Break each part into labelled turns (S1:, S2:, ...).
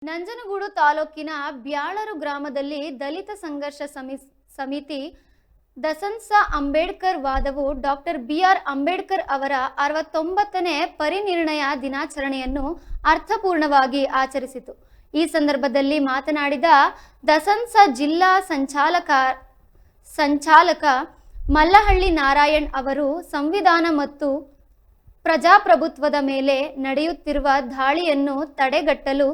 S1: ನಂಜನಗೂಡು ತಾಲೂಕಿನ ಬ್ಯಾಳರು ಗ್ರಾಮದಲ್ಲಿ ದಲಿತ ಸಂಘರ್ಷ ಸಮಿತಿ ದಸನ್ಸ ಅಂಬೇಡ್ಕರ್ ವಾದವು ಡಾಕ್ಟರ್ ಬಿ.ಆರ್. ಅಂಬೇಡ್ಕರ್ ಅವರ 69ನೇ ಪರಿನಿರ್ಣಯ ದಿನಾಚರಣೆಯನ್ನು ಅರ್ಥಪೂರ್ಣವಾಗಿ ಆಚರಿಸಿತು. ಈ ಸಂದರ್ಭದಲ್ಲಿ ಮಾತನಾಡಿದ ದಸನ್ಸ ಜಿಲ್ಲಾ ಸಂಚಾಲಕ ಮಲ್ಲಹಳ್ಳಿ ನಾರಾಯಣ್ ಅವರು ಸಂವಿಧಾನ ಮತ್ತು ಪ್ರಜಾಪ್ರಭುತ್ವದ ಮೇಲೆ ನಡೆಯುತ್ತಿರುವ ದಾಳಿಯನ್ನು ತಡೆಗಟ್ಟಲು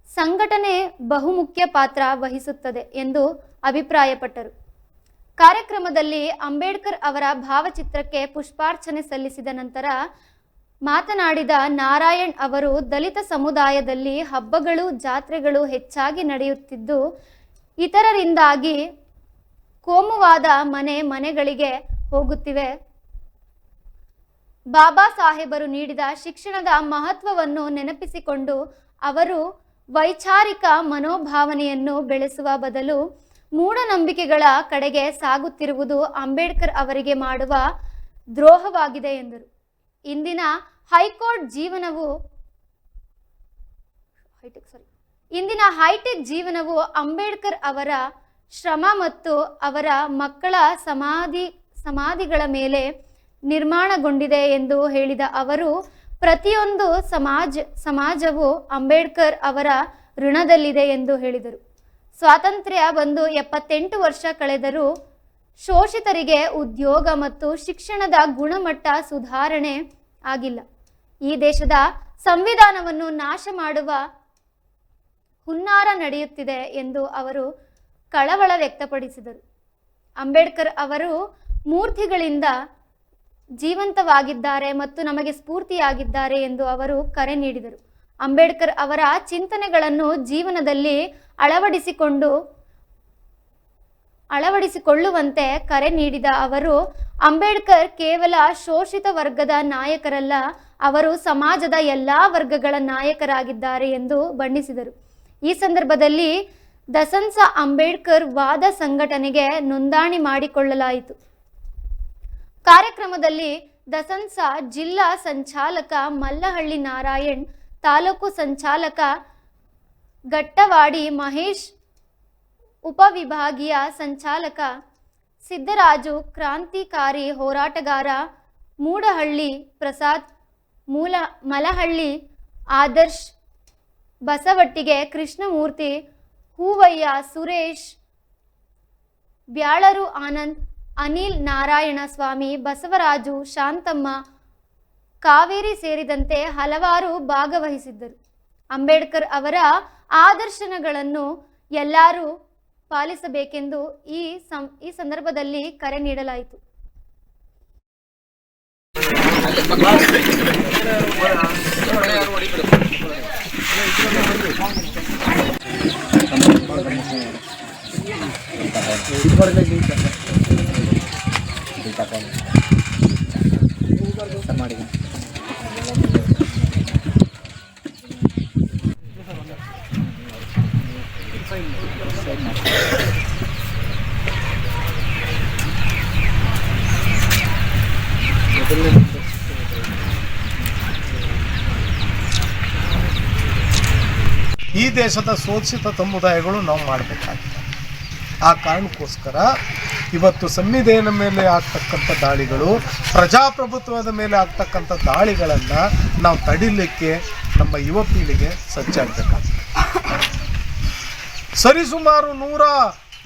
S1: ಸಂಘಟನೆ ಬಹುಮುಖ್ಯ ಪಾತ್ರ ವಹಿಸುತ್ತದೆ ಎಂದು ಅಭಿಪ್ರಾಯಪಟ್ಟರು. ಕಾರ್ಯಕ್ರಮದಲ್ಲಿ ಅಂಬೇಡ್ಕರ್ ಅವರ ಭಾವಚಿತ್ರಕ್ಕೆ ಪುಷ್ಪಾರ್ಚನೆ ಸಲ್ಲಿಸಿದ ನಂತರ ಮಾತನಾಡಿದ ನಾರಾಯಣ್ ಅವರು ದಲಿತ ಸಮುದಾಯದಲ್ಲಿ ಹಬ್ಬಗಳು ಜಾತ್ರೆಗಳು ಹೆಚ್ಚಾಗಿ ನಡೆಯುತ್ತಿದ್ದು ಇತರರಿಂದಾಗಿ ಕೋಮುವಾದ ಮನೆಗಳಿಗೆ ಹೋಗುತ್ತಿವೆ. ಬಾಬಾ ಸಾಹೇಬರು ನೀಡಿದ ಶಿಕ್ಷಣದ ಮಹತ್ವವನ್ನು ನೆನಪಿಸಿಕೊಂಡು ಅವರು ವೈಚಾರಿಕ ಮನೋಭಾವನೆಯನ್ನು ಬೆಳೆಸುವ ಬದಲು ಮೂಢನಂಬಿಕೆಗಳ ಕಡೆಗೆ ಸಾಗುತ್ತಿರುವುದು ಅಂಬೇಡ್ಕರ್ ಅವರಿಗೆ ಮಾಡುವ ದ್ರೋಹವಾಗಿದೆ ಎಂದರು. ಇಂದಿನ ಹೈಟೆಕ್ ಜೀವನವು ಅಂಬೇಡ್ಕರ್ ಅವರ ಶ್ರಮ ಮತ್ತು ಅವರ ಮಕ್ಕಳ ಸಮಾಧಿಗಳ ಮೇಲೆ ನಿರ್ಮಾಣಗೊಂಡಿದೆ ಎಂದು ಹೇಳಿದ ಅವರು ಪ್ರತಿಯೊಂದು ಸಮಾಜವು ಅಂಬೇಡ್ಕರ್ ಅವರ ಋಣದಲ್ಲಿದೆ ಎಂದು ಹೇಳಿದರು. ಸ್ವಾತಂತ್ರ್ಯ ಬಂದು 78 ವರ್ಷ ಕಳೆದರೂ ಶೋಷಿತರಿಗೆ ಉದ್ಯೋಗ ಮತ್ತು ಶಿಕ್ಷಣದ ಗುಣಮಟ್ಟ ಸುಧಾರಣೆ ಆಗಿಲ್ಲ. ಈ ದೇಶದ ಸಂವಿಧಾನವನ್ನು ನಾಶ ಮಾಡುವ ಹುನ್ನಾರ ನಡೆಯುತ್ತಿದೆ ಎಂದು ಅವರು ಕಳವಳ ವ್ಯಕ್ತಪಡಿಸಿದರು. ಅಂಬೇಡ್ಕರ್ ಅವರು ಮೂರ್ತಿಗಳಿಂದ ಜೀವಂತವಾಗಿದ್ದಾರೆ ಮತ್ತು ನಮಗೆ ಸ್ಫೂರ್ತಿಯಾಗಿದ್ದಾರೆ ಎಂದು ಅವರು ಕರೆ ನೀಡಿದರು. ಅಂಬೇಡ್ಕರ್ ಅವರ ಚಿಂತನೆಗಳನ್ನು ಜೀವನದಲ್ಲಿ ಅಳವಡಿಸಿಕೊಳ್ಳುವಂತೆ ಕರೆ ನೀಡಿದ ಅವರು ಅಂಬೇಡ್ಕರ್ ಕೇವಲ ಶೋಷಿತ ವರ್ಗದ ನಾಯಕರಲ್ಲ, ಅವರು ಸಮಾಜದ ಎಲ್ಲಾ ವರ್ಗಗಳ ನಾಯಕರಾಗಿದ್ದಾರೆ ಎಂದು ಬಣ್ಣಿಸಿದರು. ಈ ಸಂದರ್ಭದಲ್ಲಿ ದಸನ್ಸ ಅಂಬೇಡ್ಕರ್ ವಾದ ಸಂಘಟನೆಗೆ ನೋಂದಣಿ ಮಾಡಿಕೊಳ್ಳಲಾಯಿತು. ಕಾರ್ಯಕ್ರಮದಲ್ಲಿ ದಸನ್ಸ ಜಿಲ್ಲಾ ಸಂಚಾಲಕ ಮಲ್ಲಹಳ್ಳಿ ನಾರಾಯಣ್, ತಾಲೂಕು ಸಂಚಾಲಕ ಗಟ್ಟವಾಡಿ ಮಹೇಶ್, ಉಪವಿಭಾಗೀಯ ಸಂಚಾಲಕ ಸಿದ್ದರಾಜು, ಕ್ರಾಂತಿಕಾರಿ ಹೋರಾಟಗಾರ ಮೂಡಹಳ್ಳಿ ಪ್ರಸಾದ್, ಮಲಹಳ್ಳಿ ಆದರ್ಶ್, ಬಸವಟ್ಟಿಗೆ ಕೃಷ್ಣಮೂರ್ತಿ, ಹೂವಯ್ಯ, ಸುರೇಶ್, ಬ್ಯಾಳರು ಆನಂದ್, ಅನಿಲ್, ನಾರಾಯಣ ಸ್ವಾಮಿ, ಬಸವರಾಜು, ಶಾಂತಮ್ಮ, ಕಾವೇರಿ ಸೇರಿದಂತೆ ಹಲವಾರು ಭಾಗವಹಿಸಿದ್ದರು. ಅಂಬೇಡ್ಕರ್ ಅವರ ಆದರ್ಶಗಳನ್ನು ಎಲ್ಲರೂ ಪಾಲಿಸಬೇಕೆಂದು ಈ ಸಂದರ್ಭದಲ್ಲಿ ಕರೆ ನೀಡಲಾಯಿತು.
S2: ಈ ದೇಶದ ಶೋಷಿತ ಸಮುದಾಯಗಳು ನಾವು ಮಾಡಬೇಕಾಗಿದೆ. ಆ ಕಾರಣಕ್ಕೋಸ್ಕರ ಇವತ್ತು ಸಂವಿಧಾನದ ಮೇಲೆ ಆಗ್ತಕ್ಕಂಥ ದಾಳಿಗಳು, ಪ್ರಜಾಪ್ರಭುತ್ವದ ಮೇಲೆ ಆಗ್ತಕ್ಕಂಥ ದಾಳಿಗಳನ್ನು ನಾವು ತಡಿಲಿಕ್ಕೆ ನಮ್ಮ ಯುವ ಪೀಳಿಗೆ ಸಜ್ಜಾಗಬೇಕಾಗಿದೆ. ಸರಿಸುಮಾರು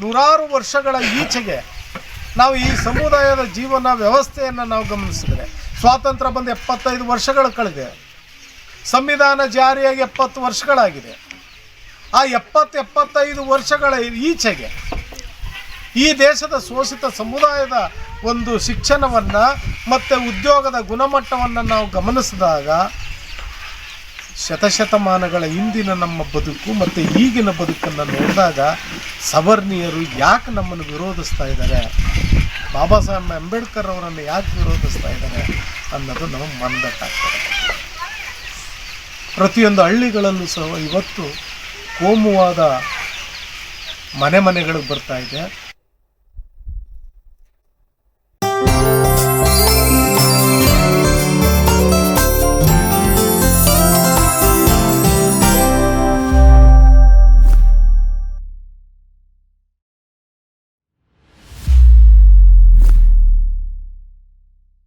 S2: ನೂರಾರು ವರ್ಷಗಳ ಈಚೆಗೆ ನಾವು ಈ ಸಮುದಾಯದ ಜೀವನ ವ್ಯವಸ್ಥೆಯನ್ನು ನಾವು ಗಮನಿಸಿದರೆ ಸ್ವಾತಂತ್ರ್ಯ ಬಂದು 75 ವರ್ಷಗಳು ಕಳೆದಿದೆ. ಸಂವಿಧಾನ ಜಾರಿಯಾಗಿ 70 ವರ್ಷಗಳಾಗಿದೆ. ಆ 75 ವರ್ಷಗಳ ಈಚೆಗೆ ಈ ದೇಶದ ಶೋಷಿತ ಸಮುದಾಯದ ಒಂದು ಶಿಕ್ಷಣವನ್ನು ಮತ್ತು ಉದ್ಯೋಗದ ಗುಣಮಟ್ಟವನ್ನು ನಾವು ಗಮನಿಸಿದಾಗ ಶತಶತಮಾನಗಳ ಹಿಂದಿನ ನಮ್ಮ ಬದುಕು ಮತ್ತು ಈಗಿನ ಬದುಕನ್ನು ನೋಡಿದಾಗ ಸವರ್ಣೀಯರು ಯಾಕೆ ನಮ್ಮನ್ನು ವಿರೋಧಿಸ್ತಾ ಇದ್ದಾರೆ, ಬಾಬಾ ಸಾಹೇಬ್ ಅಂಬೇಡ್ಕರ್ ಅವರನ್ನು ಯಾಕೆ ವಿರೋಧಿಸ್ತಾ ಇದ್ದಾರೆ ಅನ್ನೋದು ನಮಗೆ ಮನದಟ್ಟಾಗ್ತದೆ. ಪ್ರತಿಯೊಂದು ಹಳ್ಳಿಗಳಲ್ಲೂ ಸಹ ಇವತ್ತು ಕೋಮುವಾದ ಮನೆಗಳಿಗೆ ಬರ್ತಾ ಇದೆ.